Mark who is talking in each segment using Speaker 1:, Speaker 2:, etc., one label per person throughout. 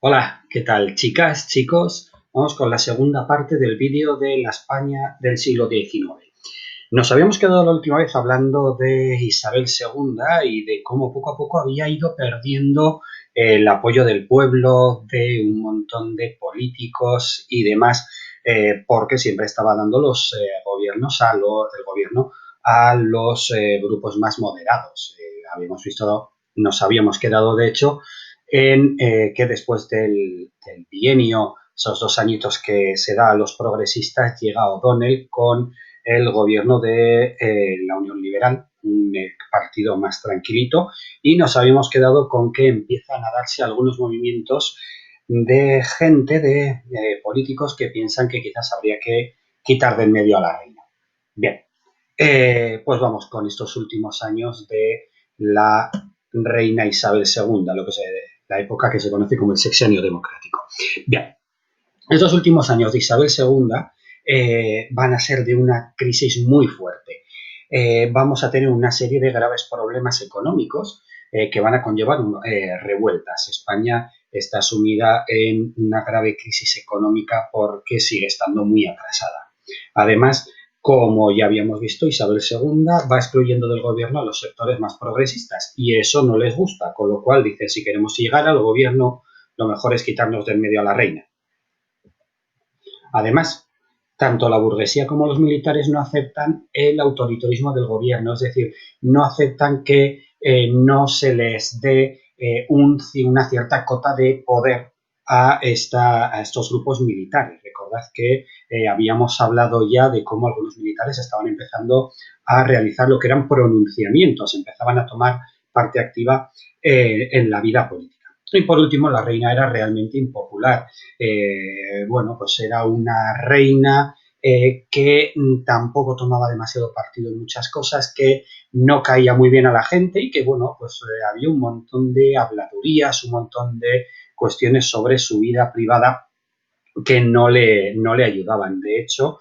Speaker 1: Hola, ¿qué tal, chicas, chicos? Vamos con la segunda parte del vídeo de la España del siglo XIX. Nos habíamos quedado la última vez hablando de Isabel II y de cómo poco a poco había ido perdiendo el apoyo del pueblo, de un montón de políticos y demás, porque siempre estaba dando los gobiernos el gobierno a los grupos más moderados. Nos habíamos quedado, de hecho, en que después del bienio, esos 2 añitos que se da a los progresistas, llega O'Donnell con el gobierno de la Unión Liberal, un partido más tranquilito, y nos habíamos quedado con que empiezan a darse algunos movimientos de gente, de políticos que piensan que quizás habría que quitar del medio a la reina. Bien, pues vamos con estos últimos años de la reina Isabel II, la época que se conoce como el sexenio democrático. Bien, estos últimos años de Isabel II van a ser de una crisis muy fuerte. Vamos a tener una serie de graves problemas económicos que van a conllevar revueltas. España está sumida en una grave crisis económica porque sigue estando muy atrasada. Además, como ya habíamos visto, Isabel II va excluyendo del gobierno a los sectores más progresistas y eso no les gusta, con lo cual dicen, si queremos llegar al gobierno, lo mejor es quitarnos del medio a la reina. Además, tanto la burguesía como los militares no aceptan el autoritarismo del gobierno, es decir, no aceptan que no se les dé una cierta cota de poder a estos grupos militares. Recordad que habíamos hablado ya de cómo algunos militares estaban empezando a realizar lo que eran pronunciamientos, empezaban a tomar parte activa en la vida política. Y por último, la reina era realmente impopular. Bueno, pues era una reina que tampoco tomaba demasiado partido en muchas cosas, que no caía muy bien a la gente y que, bueno, pues había un montón de habladurías, un montón de cuestiones sobre su vida privada que no le ayudaban. De hecho,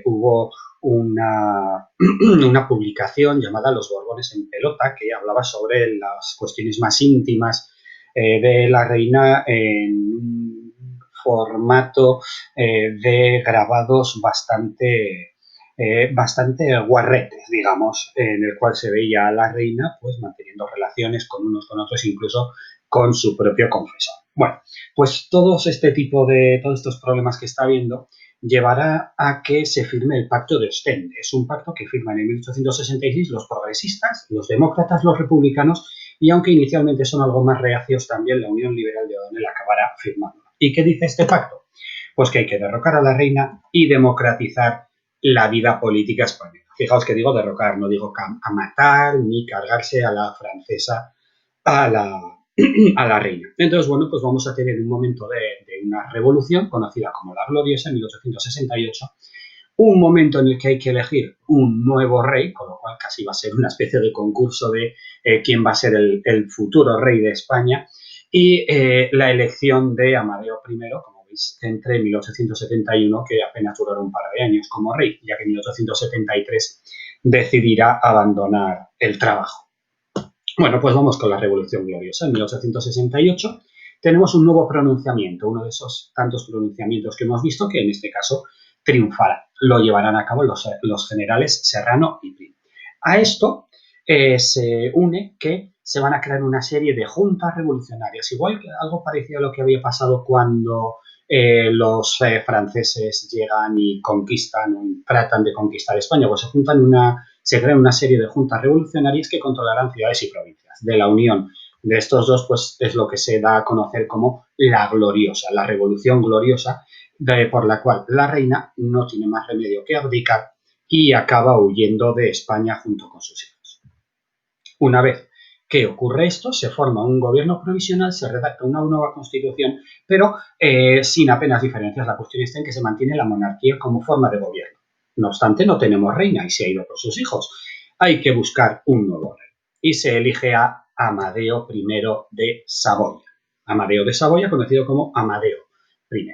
Speaker 1: hubo una, una publicación llamada Los Borbones en pelota que hablaba sobre las cuestiones más íntimas de la reina en un formato de grabados bastante guarretes, digamos, en el cual se veía a la reina pues manteniendo relaciones con unos con otros, incluso con su propio confesor. Bueno, pues todos estos problemas que está habiendo llevará a que se firme el Pacto de Ostende. Es un pacto que firman en 1866 los progresistas, los demócratas, los republicanos y aunque inicialmente son algo más reacios, también la Unión Liberal de O'Donnell acabará firmando. ¿Y qué dice este pacto? Pues que hay que derrocar a la reina y democratizar la vida política española. Fijaos que digo derrocar, no digo a matar ni cargarse a la francesa, a la, a la reina. Entonces, bueno, pues vamos a tener un momento de una revolución conocida como la Gloriosa en 1868, un momento en el que hay que elegir un nuevo rey, con lo cual casi va a ser una especie de concurso de quién va a ser el futuro rey de España, y la elección de Amadeo I, como veis, entre 1871, que apenas durará un par de años como rey, ya que en 1873 decidirá abandonar el trabajo. Bueno, pues vamos con la Revolución Gloriosa. En 1868 tenemos un nuevo pronunciamiento, uno de esos tantos pronunciamientos que hemos visto que en este caso triunfará. Lo llevarán a cabo los generales Serrano y Prim. A esto se une que se van a crear una serie de juntas revolucionarias, igual que algo parecido a lo que había pasado cuando los franceses llegan y conquistan o tratan de conquistar España, pues se crean una serie de juntas revolucionarias que controlarán ciudades y provincias. De la unión de estos dos, pues es lo que se da a conocer como la gloriosa, la revolución gloriosa, por la cual la reina no tiene más remedio que abdicar y acaba huyendo de España junto con sus hijos. Una vez que ocurre esto, se forma un gobierno provisional, se redacta una nueva constitución, pero sin apenas diferencias. La cuestión está en que se mantiene la monarquía como forma de gobierno. No obstante, no tenemos reina y se ha ido por sus hijos. Hay que buscar un nuevo rey. Y se elige a Amadeo I de Saboya. Amadeo de Saboya, conocido como Amadeo I.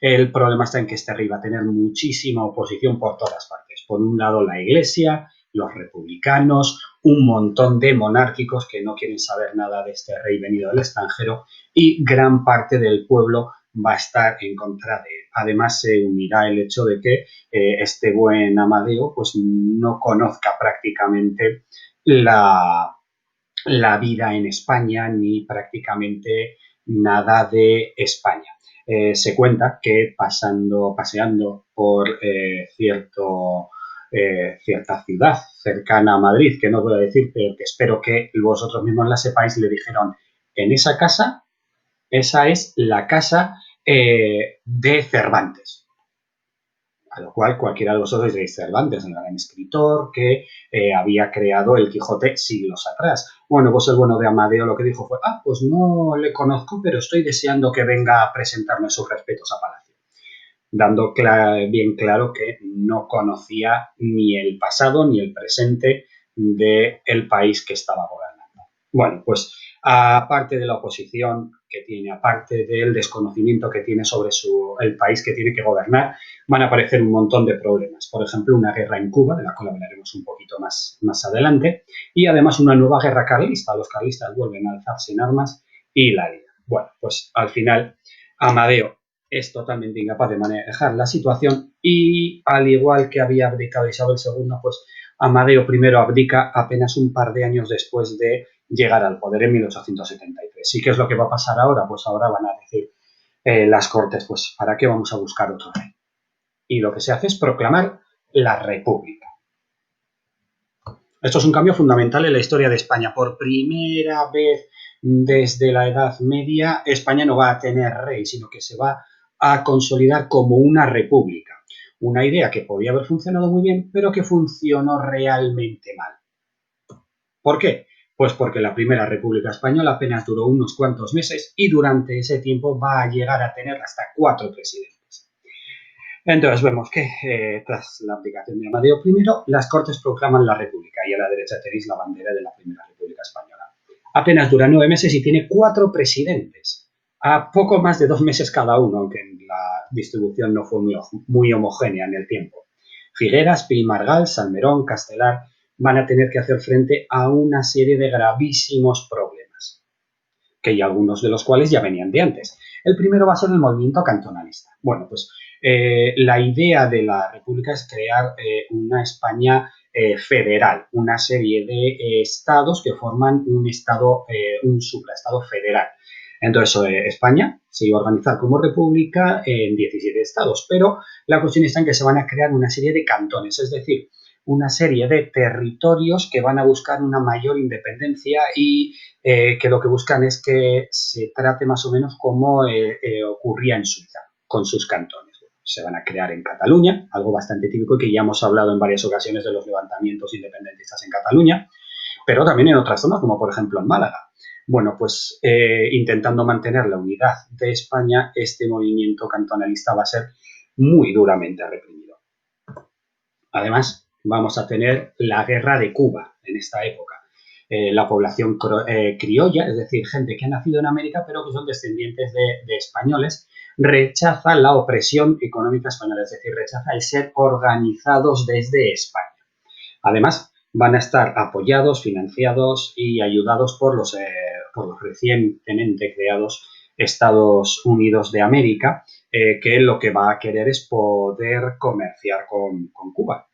Speaker 1: El problema está en que este rey va a tener muchísima oposición por todas partes. Por un lado, la Iglesia, los republicanos, un montón de monárquicos que no quieren saber nada de este rey venido del extranjero y gran parte del pueblo va a estar en contra de él. Además, se unirá el hecho de que este buen Amadeo pues, no conozca prácticamente la vida en España ni prácticamente nada de España. Se cuenta que paseando por cierta ciudad cercana a Madrid, que no os voy a decir, pero que espero que vosotros mismos la sepáis, le dijeron, en esa casa, esa es la casa de Cervantes. A lo cual cualquiera de vosotros diréis, Cervantes, el gran escritor que había creado el Quijote siglos atrás. Bueno, pues el bueno de Amadeo lo que dijo fue, pues no le conozco, pero estoy deseando que venga a presentarme sus respetos a Palacio, dando bien claro que no conocía ni el pasado ni el presente del país que estaba gobernando. Bueno, pues aparte de la oposición que tiene, aparte del desconocimiento que tiene sobre el país que tiene que gobernar, van a aparecer un montón de problemas. Por ejemplo, una guerra en Cuba, de la cual hablaremos un poquito más adelante, y además una nueva guerra carlista. Los carlistas vuelven a alzarse en armas y la lían. Bueno, pues al final Amadeo es totalmente incapaz de manejar la situación y, al igual que había abdicado Isabel II, pues Amadeo I abdica apenas un par de años después de llegar al poder en 1873. ¿Y qué es lo que va a pasar ahora? Pues ahora van a decir las Cortes, pues ¿para qué vamos a buscar otro rey? Y lo que se hace es proclamar la República. Esto es un cambio fundamental en la historia de España. Por primera vez desde la Edad Media, España no va a tener rey, sino que se va a consolidar como una república. Una idea que podía haber funcionado muy bien, pero que funcionó realmente mal. ¿Por qué? Pues porque la primera República Española apenas duró unos cuantos meses y durante ese tiempo va a llegar a tener hasta 4 presidentes. Entonces vemos que tras la abdicación de Amadeo I, las Cortes proclaman la República y a la derecha tenéis la bandera de la Primera República Española. Apenas dura 9 meses y tiene 4 presidentes, a poco más de 2 meses cada uno, aunque la distribución no fue muy homogénea en el tiempo. Figueras, Pi y Margall, Salmerón, Castelar van a tener que hacer frente a una serie de gravísimos problemas, que ya algunos de los cuales ya venían de antes. El primero va a ser el movimiento cantonalista. Bueno, pues la idea de la República es crear una España federal, una serie de estados que forman un supraestado federal. Entonces, España se iba a organizar como república en 17 estados, pero la cuestión está en que se van a crear una serie de cantones, es decir, una serie de territorios que van a buscar una mayor independencia y que lo que buscan es que se trate más o menos como ocurría en Suiza, con sus cantones. Se van a crear en Cataluña, algo bastante típico y que ya hemos hablado en varias ocasiones de los levantamientos independentistas en Cataluña, pero también en otras zonas, como por ejemplo en Málaga. Bueno, pues intentando mantener la unidad de España, este movimiento cantonalista va a ser muy duramente reprimido. Además, vamos a tener la guerra de Cuba en esta época. La población criolla, es decir, gente que ha nacido en América pero que son descendientes de españoles, rechaza la opresión económica española, es decir, rechaza el ser organizados desde España. Además, van a estar apoyados, financiados y ayudados por los recientemente creados Estados Unidos de América, que lo que va a querer es poder comerciar con Cuba.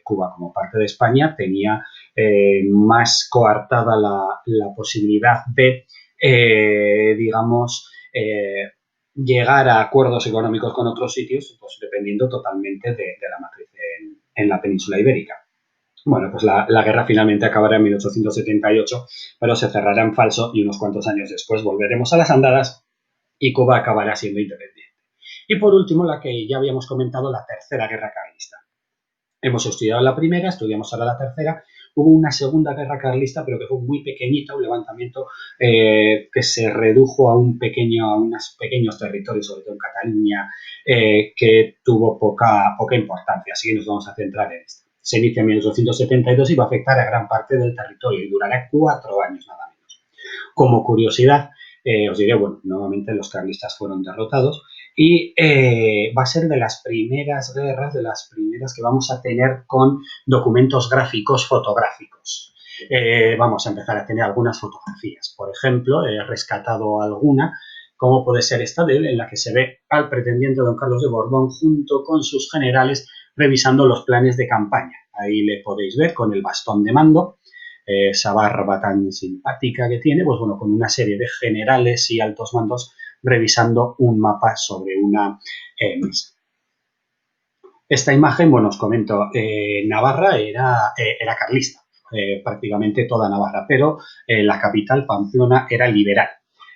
Speaker 1: Cuba, como parte de España, tenía más coartada la posibilidad de, llegar a acuerdos económicos con otros sitios, pues dependiendo totalmente de la matriz en la península ibérica. Bueno, pues la guerra finalmente acabará en 1878, pero se cerrará en falso y unos cuantos años después volveremos a las andadas y Cuba acabará siendo independiente. Y por último, la que ya habíamos comentado, la tercera guerra carlista. Hemos estudiado la primera, estudiamos ahora la tercera. Hubo una segunda guerra carlista, pero que fue muy pequeñita, un levantamiento que se redujo a unos pequeños territorios, sobre todo en Cataluña, que tuvo poca importancia. Así que nos vamos a centrar en esto. Se inicia en 1872 y va a afectar a gran parte del territorio y durará 4 años nada menos. Como curiosidad, os diré, bueno, nuevamente los carlistas fueron derrotados y va a ser de las primeras guerras, de las primeras que vamos a tener con documentos gráficos fotográficos. Vamos a empezar a tener algunas fotografías. Por ejemplo, he rescatado alguna, como puede ser esta de él, en la que se ve al pretendiente don Carlos de Borbón junto con sus generales revisando los planes de campaña. Ahí le podéis ver con el bastón de mando, esa barba tan simpática que tiene, pues bueno, con una serie de generales y altos mandos revisando un mapa sobre una mesa. Esta imagen, bueno, os comento, Navarra era carlista, prácticamente toda Navarra, pero la capital, Pamplona, era liberal.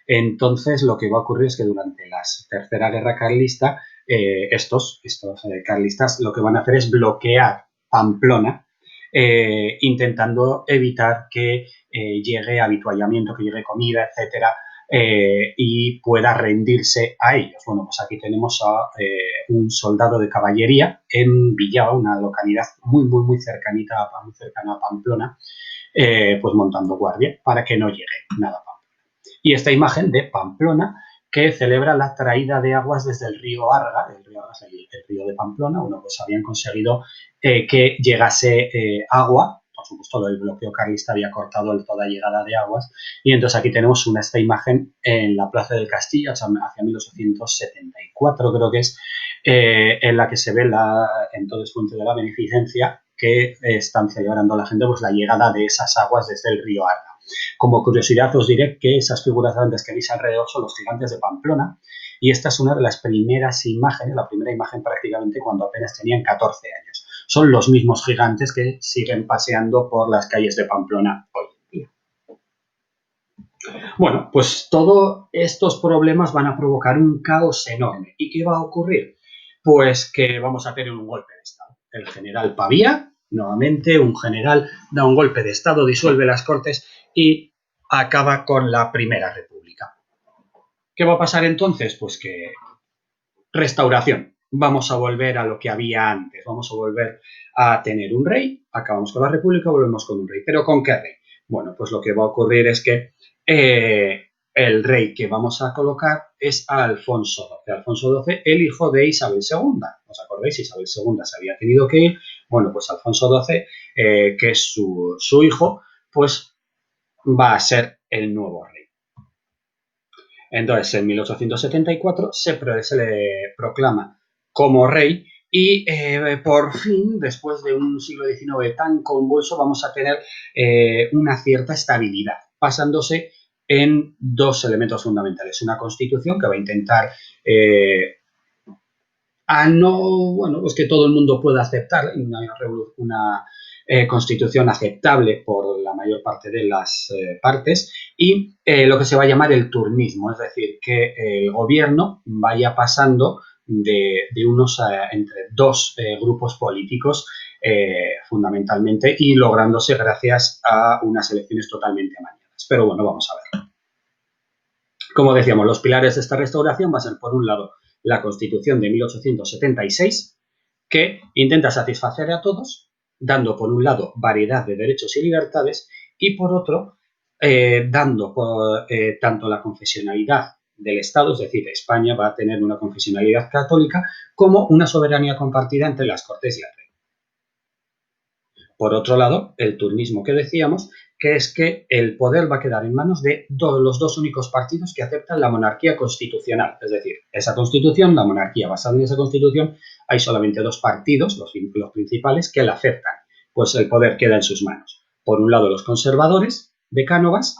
Speaker 1: Entonces, lo que va a ocurrir es que durante la Tercera Guerra Carlista, estos carlistas lo que van a hacer es bloquear Pamplona, intentando evitar que llegue avituallamiento, que llegue comida, etcétera, y pueda rendirse a ellos. Bueno, pues aquí tenemos a un soldado de caballería en Villaba, una localidad muy cercana a Pamplona, pues montando guardia para que no llegue nada a Pamplona. Y esta imagen de Pamplona que celebra la traída de aguas desde el río Arga, el río Arga es el río de Pamplona. Bueno, pues habían conseguido que llegase agua. Por supuesto, el bloqueo carlista había cortado toda llegada de aguas, y entonces aquí tenemos esta imagen en la Plaza del Castillo hacia 1874, creo que es, en la que se ve entonces Fuente de la Beneficencia, que están celebrando la gente pues la llegada de esas aguas desde el río Arga. Como curiosidad os diré que esas figuras grandes que veis alrededor son los gigantes de Pamplona, y esta es una de las primeras imágenes, la primera imagen prácticamente cuando apenas tenían 14 años. Son los mismos gigantes que siguen paseando por las calles de Pamplona hoy en día. Bueno, pues todos estos problemas van a provocar un caos enorme. ¿Y qué va a ocurrir? Pues que vamos a tener un golpe de Estado. El general Pavía, nuevamente un general, da un golpe de Estado, disuelve las Cortes y acaba con la Primera República. ¿Qué va a pasar entonces? Pues que restauración. Vamos a volver a lo que había antes. Vamos a volver a tener un rey. Acabamos con la República, volvemos con un rey. ¿Pero con qué rey? Bueno, pues lo que va a ocurrir es que el rey que vamos a colocar es Alfonso XII. Alfonso XII, el hijo de Isabel II. ¿Os acordáis? Isabel II se había tenido que ir. Bueno, pues Alfonso XII, que es su hijo, pues va a ser el nuevo rey. Entonces, en 1874 se le proclama como rey y por fin, después de un siglo XIX tan convulso, vamos a tener una cierta estabilidad, basándose en dos elementos fundamentales. Una constitución que va a intentar pues que todo el mundo pueda aceptar, una constitución aceptable por la mayor parte de las partes, y lo que se va a llamar el turnismo, es decir, que el gobierno vaya pasando de unos entre dos grupos políticos fundamentalmente, y lográndose gracias a unas elecciones totalmente amañadas. Pero bueno, vamos a ver. Como decíamos, los pilares de esta restauración va a ser, por un lado, la Constitución de 1876, que intenta satisfacer a todos, dando, por un lado, variedad de derechos y libertades, y por otro, dando tanto la confesionalidad del Estado, es decir, España va a tener una confesionalidad católica, como una soberanía compartida entre las Cortes y el Rey. Por otro lado, el turnismo que decíamos, que es que el poder va a quedar en manos de los dos únicos partidos que aceptan la monarquía constitucional. Es decir, esa constitución, la monarquía basada en esa constitución, hay solamente dos partidos, los principales, que la aceptan. Pues el poder queda en sus manos. Por un lado, los conservadores de Cánovas,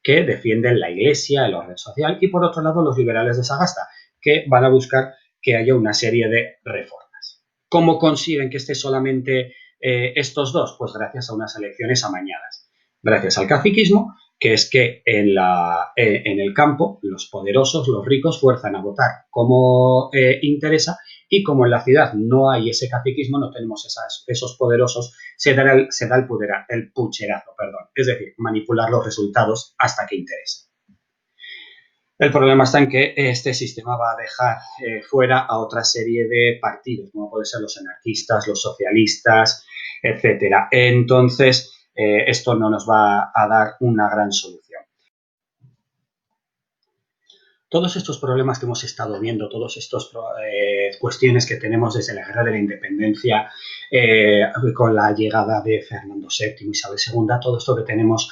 Speaker 1: que defienden la Iglesia, el orden social, y por otro lado, los liberales de Sagasta, que van a buscar que haya una serie de reformas. ¿Cómo consiguen que esté solamente estos dos? Pues gracias a unas elecciones amañadas. Gracias al caciquismo, que es que en el campo los poderosos, los ricos, fuerzan a votar como interesa, y como en la ciudad no hay ese caciquismo, no tenemos esos poderosos, se da el pucherazo, es decir, manipular los resultados hasta que interese. El problema está en que este sistema va a dejar fuera a otra serie de partidos, como pueden ser los anarquistas, los socialistas, etcétera. Entonces, esto no nos va a dar una gran solución. todos estos problemas que hemos estado viendo, todas estas cuestiones que tenemos desde la Guerra de la Independencia, con la llegada de Fernando VII, Isabel II, todo esto que tenemos,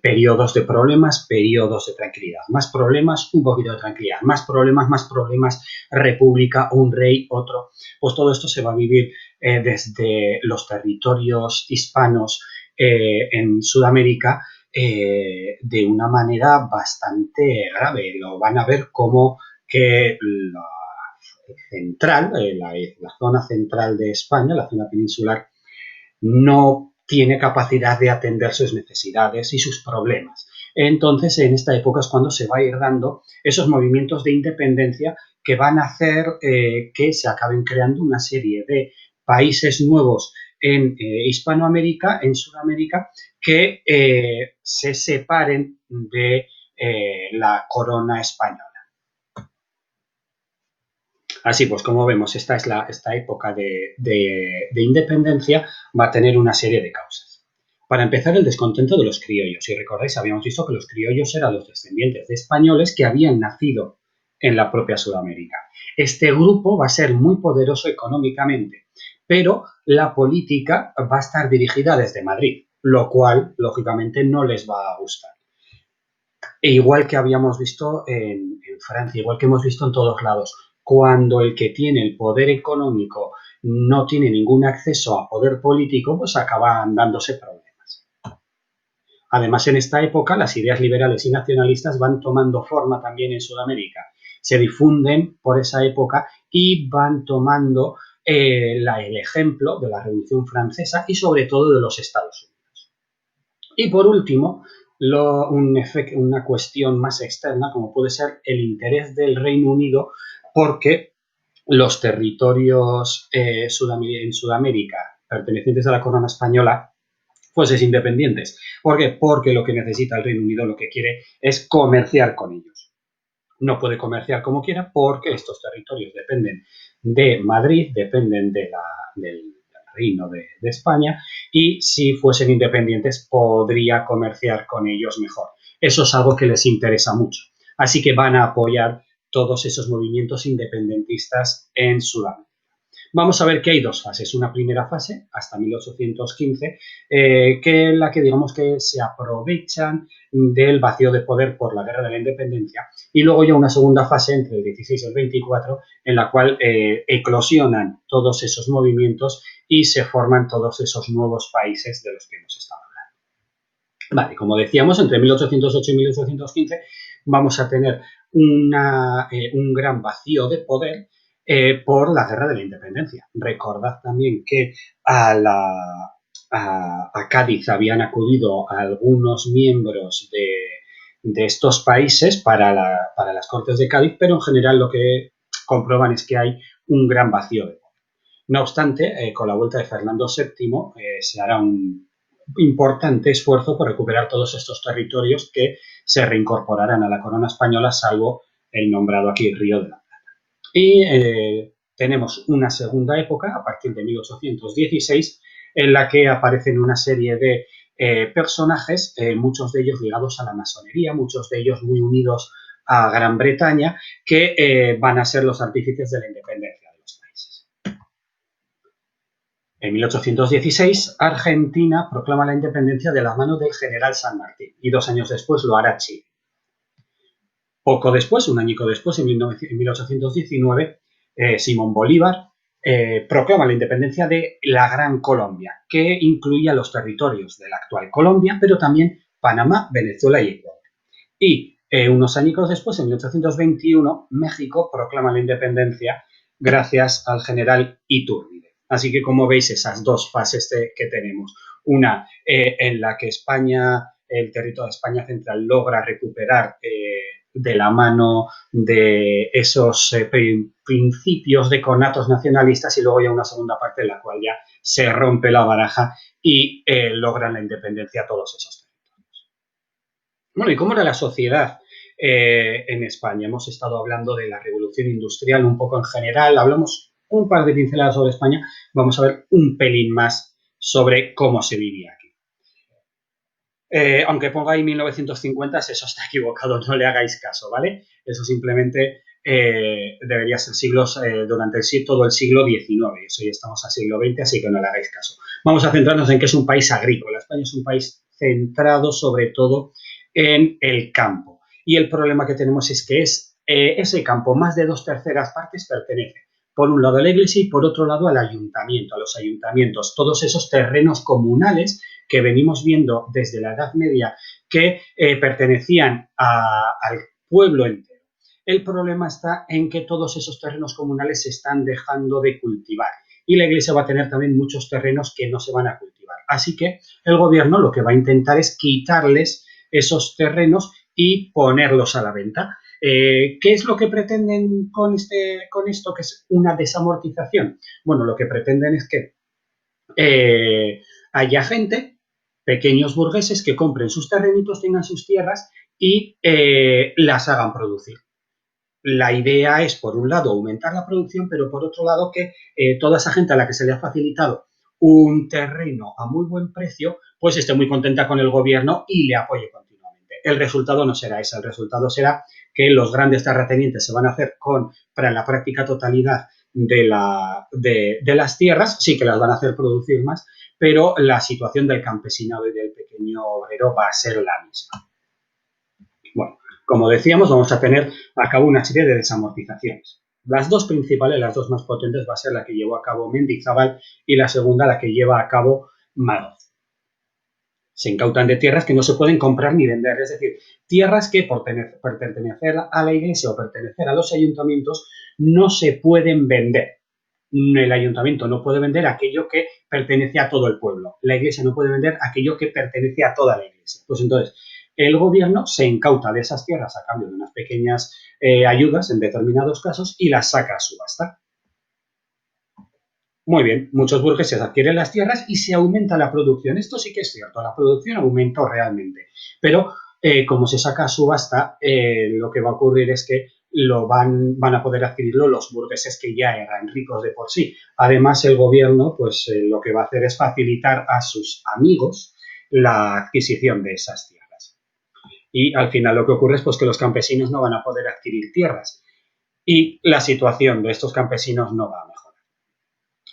Speaker 1: periodos de problemas, periodos de tranquilidad. Más problemas, un poquito de tranquilidad. Más problemas, república, un rey, otro. Pues todo esto se va a vivir desde los territorios hispanos en Sudamérica, de una manera bastante grave. Lo van a ver como que la zona central de España, la zona peninsular, no tiene capacidad de atender sus necesidades y sus problemas. Entonces, en esta época es cuando se va a ir dando esos movimientos de independencia que van a hacer que se acaben creando una serie de países nuevos en Hispanoamérica, en Sudamérica, que se separen de la corona española. Así pues, como vemos, esta época de independencia va a tener una serie de causas. Para empezar, el descontento de los criollos. Si recordáis, habíamos visto que los criollos eran los descendientes de españoles que habían nacido en la propia Sudamérica. Este grupo va a ser muy poderoso económicamente, pero la política va a estar dirigida desde Madrid, lo cual, lógicamente, no les va a gustar. E igual que habíamos visto en Francia, igual que hemos visto en todos lados, cuando el que tiene el poder económico no tiene ningún acceso a poder político, pues acaban dándose problemas. Además, en esta época, las ideas liberales y nacionalistas van tomando forma también en Sudamérica. Se difunden por esa época y van tomando el ejemplo de la Revolución Francesa y sobre todo de los Estados Unidos. Y por último, una cuestión más externa, como puede ser el interés del Reino Unido, porque los territorios en Sudamérica pertenecientes a la corona española fuesen independientes. ¿Por qué? Porque lo que necesita el Reino Unido, lo que quiere es comerciar con ellos. No puede comerciar como quiera porque estos territorios dependen de Madrid, dependen del Reino de España, y si fuesen independientes podría comerciar con ellos mejor. Eso es algo que les interesa mucho. Así que van a apoyar todos esos movimientos independentistas en Sudamérica. Vamos a ver que hay dos fases. Una primera fase, hasta 1815, que en la que digamos que se aprovechan del vacío de poder por la Guerra de la Independencia, y luego ya una segunda fase entre el 16 y el 24, en la cual eclosionan todos esos movimientos y se forman todos esos nuevos países de los que hemos estado hablando. Vale, como decíamos, entre 1808 y 1815 vamos a tener un gran vacío de poder por la Guerra de la Independencia. Recordad también que a Cádiz habían acudido algunos miembros de estos países para las Cortes de Cádiz, pero en general lo que comprueban es que hay un gran vacío de poder. No obstante, con la vuelta de Fernando VII se hará un importante esfuerzo por recuperar todos estos territorios que se reincorporarán a la corona española, salvo el nombrado aquí Río de la Plata. Y tenemos una segunda época, a partir de 1816, en la que aparecen una serie de personajes, muchos de ellos ligados a la masonería, muchos de ellos muy unidos a Gran Bretaña, que van a ser los artífices de la independencia de los países. En 1816, Argentina proclama la independencia de la mano del general San Martín, y 2 años después lo hará Chile. Poco después, un añico después, en 1819, Simón Bolívar proclama la independencia de la Gran Colombia, que incluía los territorios de la actual Colombia, pero también Panamá, Venezuela y Ecuador. Y unos añicos después, en 1821, México proclama la independencia gracias al general Iturbide. Así que, como veis, esas dos fases que tenemos, una en la que el territorio de España central logra recuperar de la mano de esos principios de conatos nacionalistas, y luego ya una segunda parte en la cual ya se rompe la baraja y logran la independencia todos esos territorios. Bueno, ¿y cómo era la sociedad en España? Hemos estado hablando de la revolución industrial un poco en general, hablamos un par de pinceladas sobre España, vamos a ver un pelín más sobre cómo se vivía aquí. Aunque ponga ahí 1950, eso está equivocado, no le hagáis caso, ¿vale? Eso simplemente debería ser siglos durante todo el siglo XIX. Eso ya estamos a siglo XX, así que no le hagáis caso. Vamos a centrarnos en que es un país agrícola. España es un país centrado sobre todo en el campo. Y el problema que tenemos es que ese campo, más de 2/3 pertenece, por un lado a la iglesia y por otro lado al ayuntamiento, a los ayuntamientos, todos esos terrenos comunales que venimos viendo desde la Edad Media que pertenecían al pueblo entero. El problema está en que todos esos terrenos comunales se están dejando de cultivar y la iglesia va a tener también muchos terrenos que no se van a cultivar. Así que el gobierno lo que va a intentar es quitarles esos terrenos y ponerlos a la venta. ¿Qué es lo que pretenden con esto, que es una desamortización? Bueno, lo que pretenden es que haya gente, pequeños burgueses, que compren sus terrenitos, tengan sus tierras y las hagan producir. La idea es, por un lado, aumentar la producción, pero por otro lado, que toda esa gente a la que se le ha facilitado un terreno a muy buen precio, pues esté muy contenta con el gobierno y le apoye continuamente. El resultado no será ese, el resultado será que los grandes terratenientes se van a hacer para la práctica totalidad de las tierras, sí que las van a hacer producir más, pero la situación del campesinado y del pequeño obrero va a ser la misma. Bueno, como decíamos, vamos a tener a cabo una serie de desamortizaciones. Las dos principales, las dos más potentes, va a ser la que llevó a cabo Mendizábal y la segunda la que lleva a cabo Madoz. Se incautan de tierras que no se pueden comprar ni vender, es decir, tierras que por pertenecer a la iglesia o pertenecer a los ayuntamientos no se pueden vender. El ayuntamiento no puede vender aquello que pertenece a todo el pueblo. La iglesia no puede vender aquello que pertenece a toda la iglesia. Pues entonces, el gobierno se incauta de esas tierras a cambio de unas pequeñas ayudas en determinados casos y las saca a subasta. Muy bien, muchos burgueses adquieren las tierras y se aumenta la producción. Esto sí que es cierto, la producción aumentó realmente. Pero como se saca a subasta, lo que va a ocurrir es que van a poder adquirirlo los burgueses que ya eran ricos de por sí. Además, el gobierno pues lo que va a hacer es facilitar a sus amigos la adquisición de esas tierras. Y al final lo que ocurre es pues, que los campesinos no van a poder adquirir tierras y la situación de estos campesinos no va a mejorar.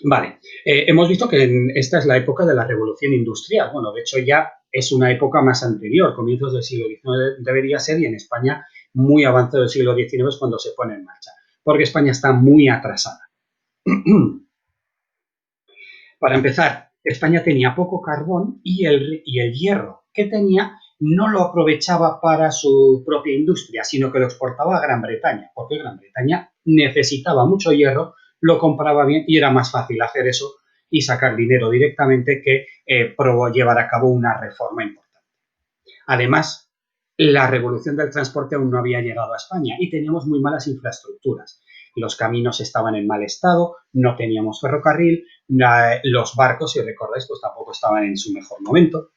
Speaker 1: Vale, hemos visto que esta es la época de la revolución industrial. Bueno, de hecho ya es una época más anterior, comienzos del siglo XIX debería ser, y en España muy avanzado del siglo XIX es cuando se pone en marcha, porque España está muy atrasada. Para empezar, España tenía poco carbón y el hierro que tenía no lo aprovechaba para su propia industria, sino que lo exportaba a Gran Bretaña, porque Gran Bretaña necesitaba mucho hierro, lo compraba bien y era más fácil hacer eso y sacar dinero directamente que llevar a cabo una reforma importante. Además, la revolución del transporte aún no había llegado a España y teníamos muy malas infraestructuras. Los caminos estaban en mal estado, no teníamos ferrocarril, los barcos, si recordáis, pues tampoco estaban en su mejor momento.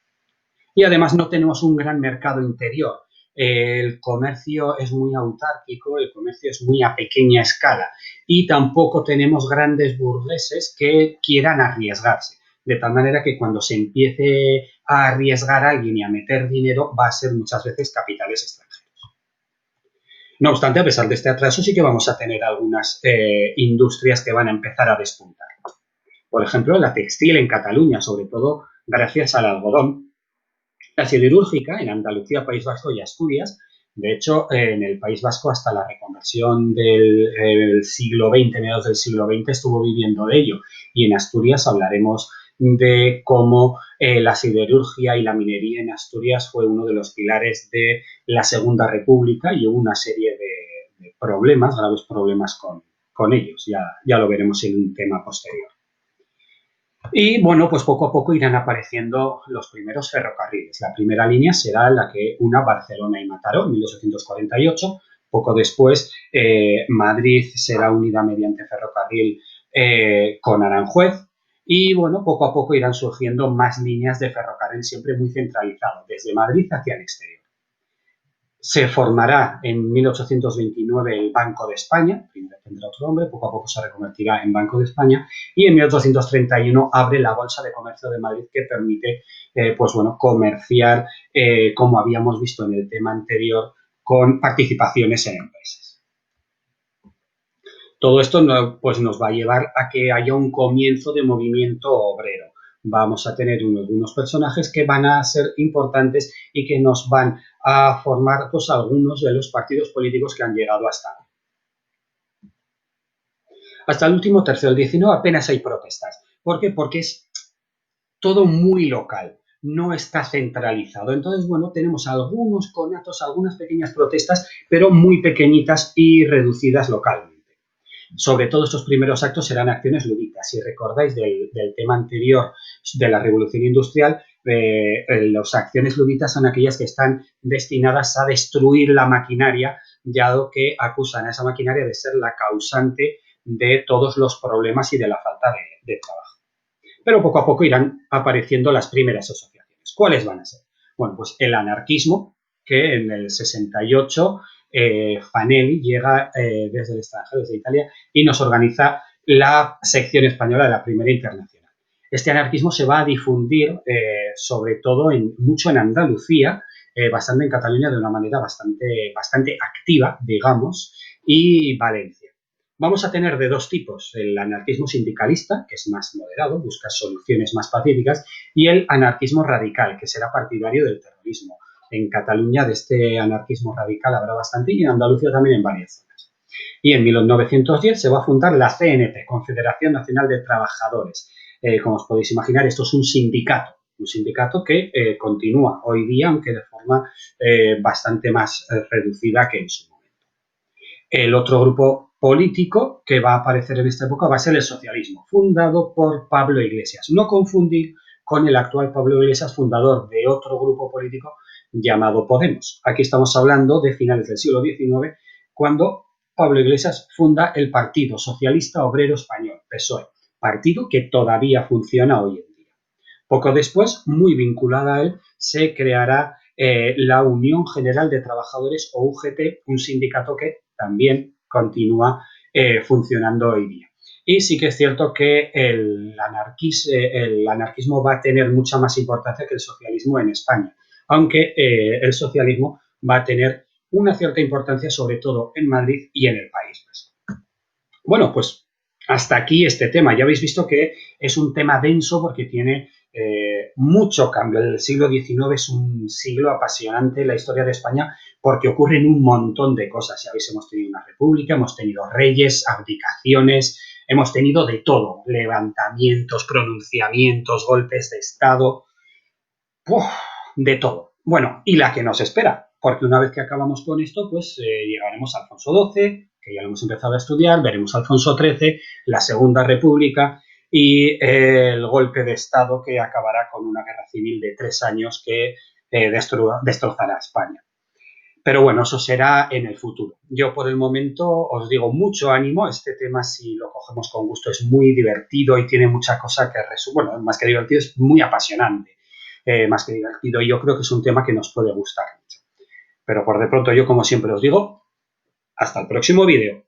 Speaker 1: Y además no tenemos un gran mercado interior. El comercio es muy autárquico, el comercio es muy a pequeña escala y tampoco tenemos grandes burgueses que quieran arriesgarse. De tal manera que cuando se empiece a arriesgar a alguien y a meter dinero, va a ser muchas veces capitales extranjeros. No obstante, a pesar de este atraso, sí que vamos a tener algunas industrias que van a empezar a despuntar. Por ejemplo, la textil en Cataluña, sobre todo gracias al algodón. La siderúrgica en Andalucía, País Vasco y Asturias. De hecho, en el País Vasco hasta la reconversión del siglo XX, mediados del siglo XX, estuvo viviendo de ello. Y en Asturias hablaremos de cómo la siderurgia y la minería en Asturias fue uno de los pilares de la Segunda República y hubo una serie de problemas, graves problemas con ellos. Ya lo veremos en un tema posterior. Y bueno, pues poco a poco irán apareciendo los primeros ferrocarriles. La primera línea será la que una Barcelona y Mataró en 1848. Poco después, Madrid será unida mediante ferrocarril con Aranjuez. Y bueno, poco a poco irán surgiendo más líneas de ferrocarril, siempre muy centralizado, desde Madrid hacia el exterior. Se formará en 1829 el Banco de España, primero tendrá otro nombre, poco a poco se reconvertirá en Banco de España, y en 1831 abre la Bolsa de Comercio de Madrid que permite pues bueno, comerciar, como habíamos visto en el tema anterior, con participaciones en empresas. Todo esto pues nos va a llevar a que haya un comienzo de movimiento obrero. Vamos a tener unos personajes que van a ser importantes y que nos van a formar pues, algunos de los partidos políticos que han llegado hasta ahora. Hasta el último tercio del XIX apenas hay protestas. ¿Por qué? Porque es todo muy local, no está centralizado. Entonces, bueno, tenemos algunos conatos, algunas pequeñas protestas, pero muy pequeñitas y reducidas localmente. Sobre todo estos primeros actos serán acciones luditas. Si recordáis del tema anterior de la Revolución Industrial, las acciones luditas son aquellas que están destinadas a destruir la maquinaria, dado que acusan a esa maquinaria de ser la causante de todos los problemas y de la falta de trabajo. Pero poco a poco irán apareciendo las primeras asociaciones. ¿Cuáles van a ser? Bueno, pues el anarquismo, que en el 68 Fanelli llega desde el extranjero, desde Italia, y nos organiza la sección española de la Primera Internacional. Este anarquismo se va a difundir sobre todo mucho en Andalucía, bastante en Cataluña de una manera bastante activa, digamos, y Valencia. Vamos a tener de dos tipos, el anarquismo sindicalista, que es más moderado, busca soluciones más pacíficas, y el anarquismo radical, que será partidario del terrorismo. En Cataluña de este anarquismo radical habrá bastante y en Andalucía también en varias zonas. Y en 1910 se va a fundar la CNT, Confederación Nacional de Trabajadores. Como os podéis imaginar, esto es un sindicato que continúa hoy día, aunque de forma bastante más reducida que en su momento. El otro grupo político que va a aparecer en esta época va a ser el socialismo, fundado por Pablo Iglesias. No confundir con el actual Pablo Iglesias, fundador de otro grupo político llamado Podemos. Aquí estamos hablando de finales del siglo XIX, cuando Pablo Iglesias funda el Partido Socialista Obrero Español, PSOE, partido que todavía funciona hoy en día. Poco después, muy vinculada a él, se creará la Unión General de Trabajadores, o UGT, un sindicato que también continúa funcionando hoy día. Y sí que es cierto que el anarquismo va a tener mucha más importancia que el socialismo en España, aunque el socialismo va a tener una cierta importancia sobre todo en Madrid y en el País Vasco. Bueno, pues hasta aquí este tema. Ya habéis visto que es un tema denso porque tiene mucho cambio. El siglo XIX es un siglo apasionante en la historia de España porque ocurren un montón de cosas. Ya veis, hemos tenido una república, hemos tenido reyes, abdicaciones, hemos tenido de todo, levantamientos, pronunciamientos, golpes de Estado, ¡puf!, de todo. Bueno, y la que nos espera, porque una vez que acabamos con esto, pues llegaremos a Alfonso XII, que ya lo hemos empezado a estudiar, veremos Alfonso XIII, la Segunda República y el golpe de Estado que acabará con una guerra civil de 3 años que destrozará España. Pero bueno, eso será en el futuro. Yo por el momento os digo mucho ánimo. Este tema, si lo cogemos con gusto, es muy divertido y tiene mucha cosa que bueno, más que divertido, es muy apasionante. Más que divertido. Y yo creo que es un tema que nos puede gustar mucho. Pero por de pronto yo, como siempre os digo, hasta el próximo vídeo.